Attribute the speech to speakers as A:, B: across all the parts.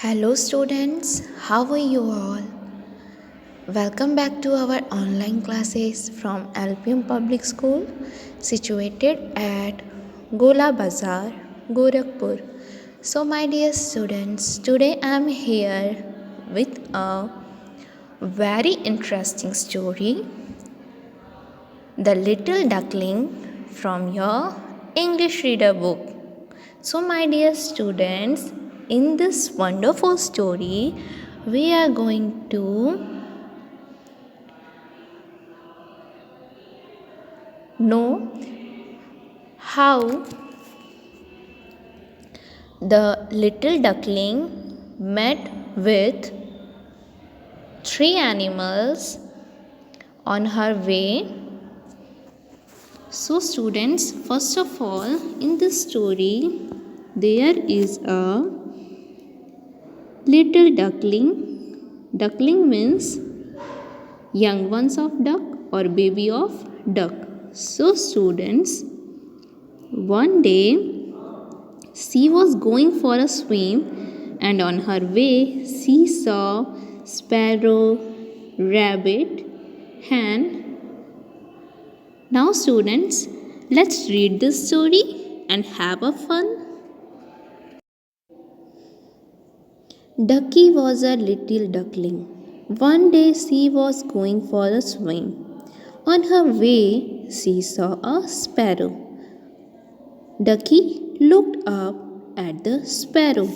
A: Hello students, how are you all? Welcome back to our online classes from LPM Public School situated at Gola Bazar, Gorakhpur. So my dear students, today I am here with a very interesting story, The Little Duckling from your English reader book. So, my dear students, in this wonderful story, we are going to know how the little duckling met with three animals on her way. So, students, first of all, in this story, there is a little duckling. Duckling means young ones of duck or baby of duck. So, students, one day she was going for a swim, and on her way she saw sparrow, rabbit, hen. Now, students, let's read this story and have a fun. Ducky was a little duckling. One day she was going for a swim. On her way, she saw a sparrow. Ducky looked up at the sparrow.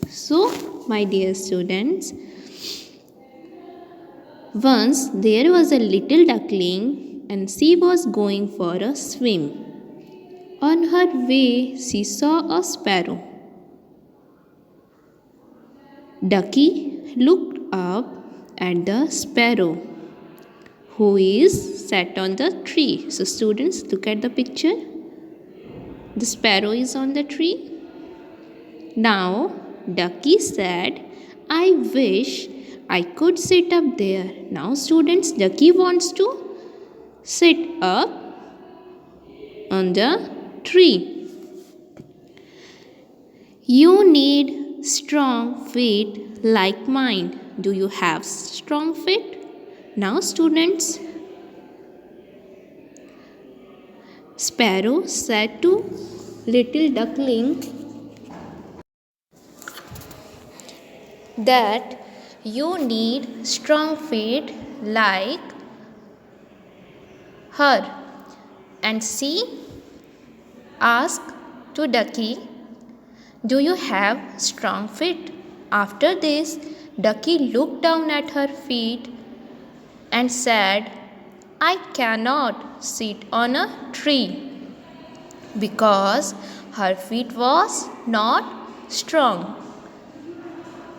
A: So, my dear students, once there was a little duckling and she was going for a swim. On her way, she saw a sparrow. Ducky looked up at the sparrow who is sat on the tree. So, students, look at the picture. The sparrow is on the tree. Now, Ducky said, I wish I could sit up there. Now, students, Ducky wants to sit up on the tree. You need strong feet like mine. Do you have strong feet? Now, students, Sparrow said to little duckling that you need strong feet like her. And she asked to Ducky, do you have strong feet? After this, Ducky looked down at her feet and said, I cannot sit on a tree because her feet was not strong.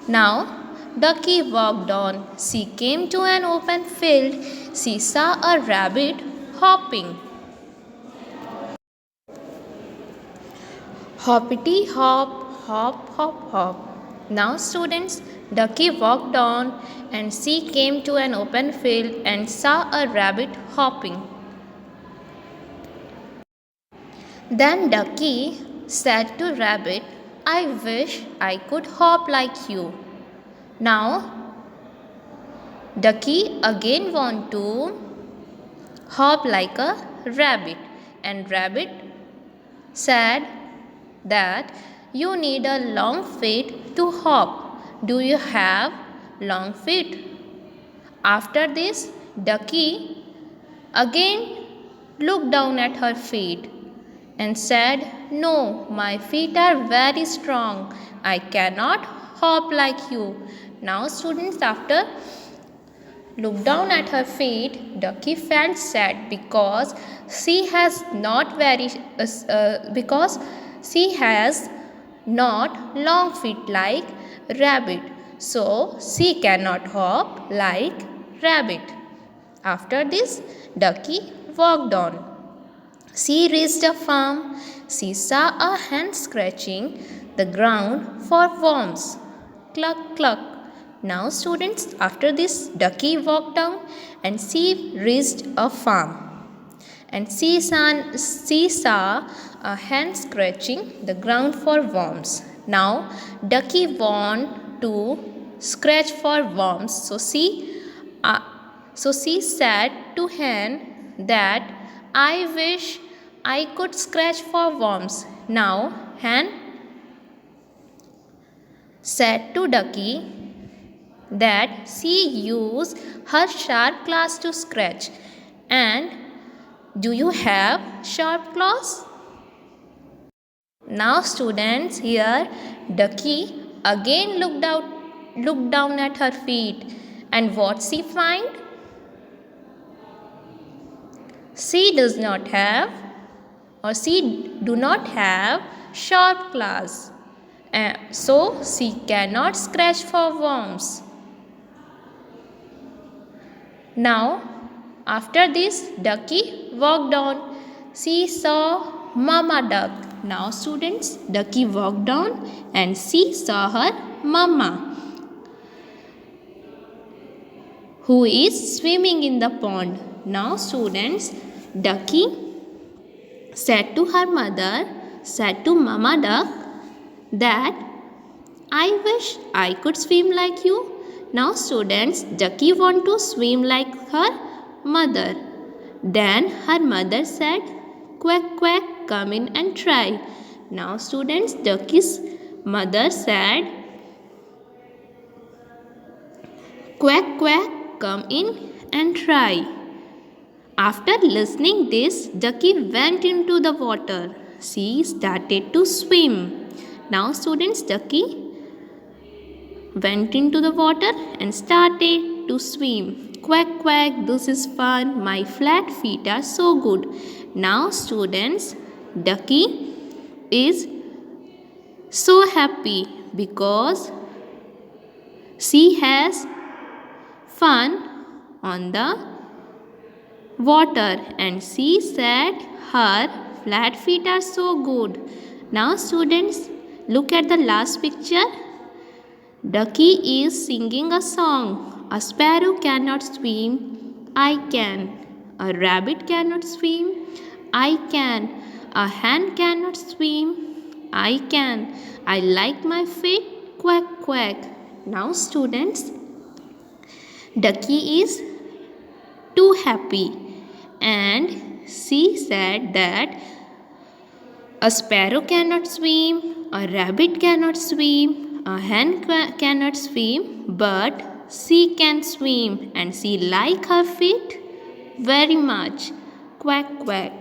A: Now, Ducky walked on. She came to an open field. She saw a rabbit hopping. Hoppity hop, hop, hop, hop. Now, students, Ducky walked on and she came to an open field and saw a rabbit hopping. Then Ducky said to Rabbit, I wish I could hop like you. Now, Ducky again want to hop like a rabbit, and Rabbit said that you need a long feet to hop. Do you have long feet? After this, Ducky again looked down at her feet and said, no, my feet are very strong. I cannot hop like you. Now, students, after looked down at her feet, Ducky felt sad because she has not long feet like rabbit. So she cannot hop like rabbit. After this, Ducky walked on. She reached a farm. She saw a hen scratching the ground for worms. Cluck, cluck. Now, students, after this, Ducky walked down and she reached a farm. And she saw a hen scratching the ground for worms. Now, Ducky to scratch for worms. Uh, so she said to hen that I wish I could scratch for worms. Now hen said to ducky that she used her sharp claws to scratch. And do you have sharp claws? Now students, here ducky again looked down at her feet, and what she find? She does not have, or she do not have sharp claws, so she cannot scratch for worms. Now after this, ducky walked on. She saw Mama Duck. Now students, ducky walked on and she saw her mama, who is swimming in the pond. Now students, ducky said to her mother, said to Mama Duck that I wish I could swim like you. Now students, ducky want to swim like her mother. Then her mother said, quack quack, come in and try. Now students, ducky's mother said, quack quack, come in and try. After listening this, ducky went into the water. She started to swim. Now students, ducky went into the water and started to swim. Quack quack, this is fun. My flat feet are so good. Now students, ducky is so happy because she has fun on the water, and she said her flat feet are so good. Now students, look at the last picture. Ducky is singing a song. A sparrow cannot swim, I can. A rabbit cannot swim, I can. A hen cannot swim, I can. I like my feet, quack quack. Now students, ducky is too happy, and she said that a sparrow cannot swim, a rabbit cannot swim, a hen cannot swim, but she can swim and she like her feet very much. Quack quack.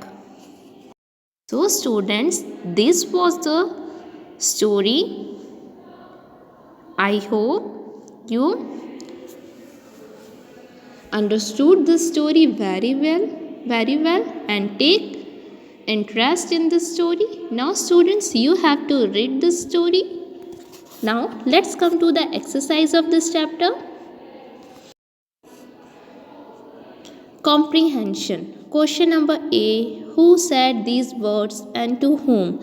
A: So students, this was the story. I hope you understood the story very well and take interest in the story. Now students, you have to read the story. Now let's come to the exercise of this chapter. Comprehension. Question number A. Who said these words and to whom?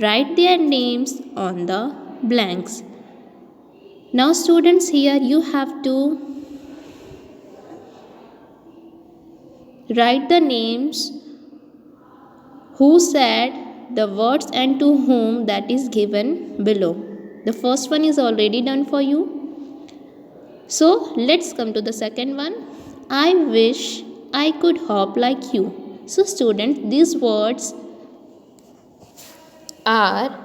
A: Write their names on the blanks. Now students, here you have to write the names who said the words and to whom, that is given below. The first one is already done for you. So let's come to the second one. I wish I could hop like you. So students, these words are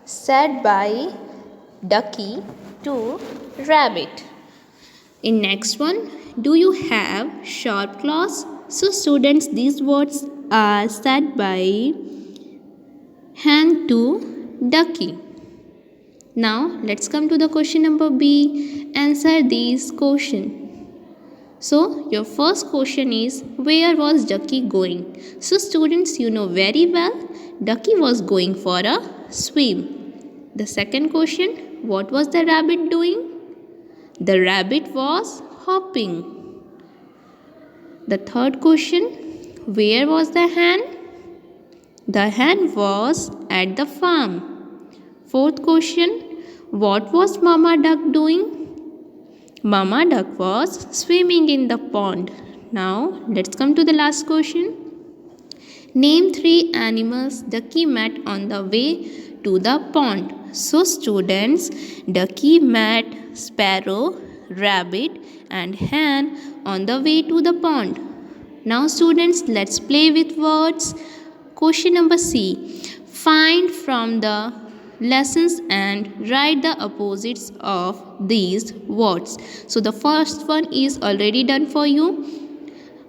A: said by ducky to rabbit. In next one, do you have sharp claws? So students, these words are said by hen to ducky. Now let's come to the question number B. Answer these questions. So your first question is, where was ducky going? So students, you know very well, ducky was going for a swim. The second question, what was the rabbit doing? The rabbit was hopping. The third question, where was the hen? The hen was at the farm. Fourth question, what was Mama Duck doing? Mama Duck was swimming in the pond. Now let's come to the last question. Name 3 animals ducky met on the way to the pond. So students, ducky met sparrow, rabbit and hen on the way to the pond. Now students, let's play with words. Question number C. Find from the lessons and write the opposites of these words. So the first one is already done for you.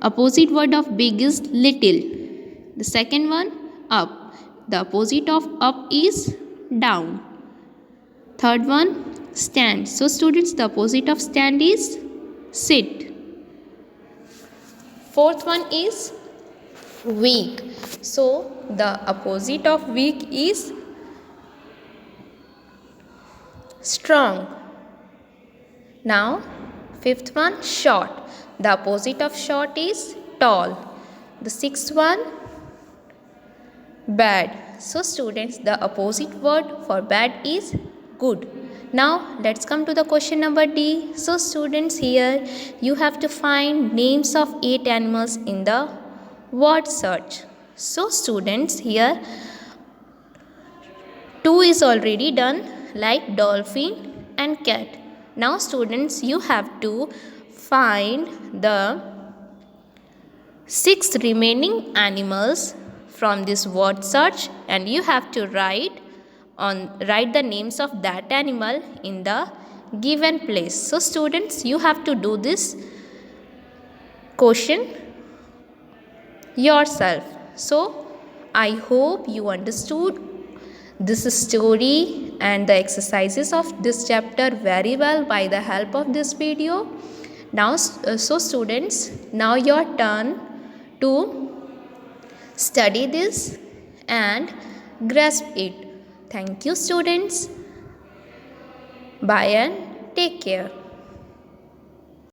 A: Opposite word of big is little. The second one, up. The opposite of up is down. Third one, stand. So students, the opposite of stand is sit. Fourth one is weak. So the opposite of weak is strong. Now fifth one, short. The opposite of short is tall. The sixth one, bad. So students, the opposite word for bad is good. Now let's come to the question number D. So students, here you have to find names of 8 animals in the word search. So students, here 2 is already done, like dolphin and cat. Now students, you have to find the 6 remaining animals from this word search, and you have to write the names of that animal in the given place. So students, you have to do this question yourself. So I hope you understood this story and the exercises of this chapter very well by the help of this video. Now so students, now your turn to study this and grasp it. Thank you students. Bye and take care.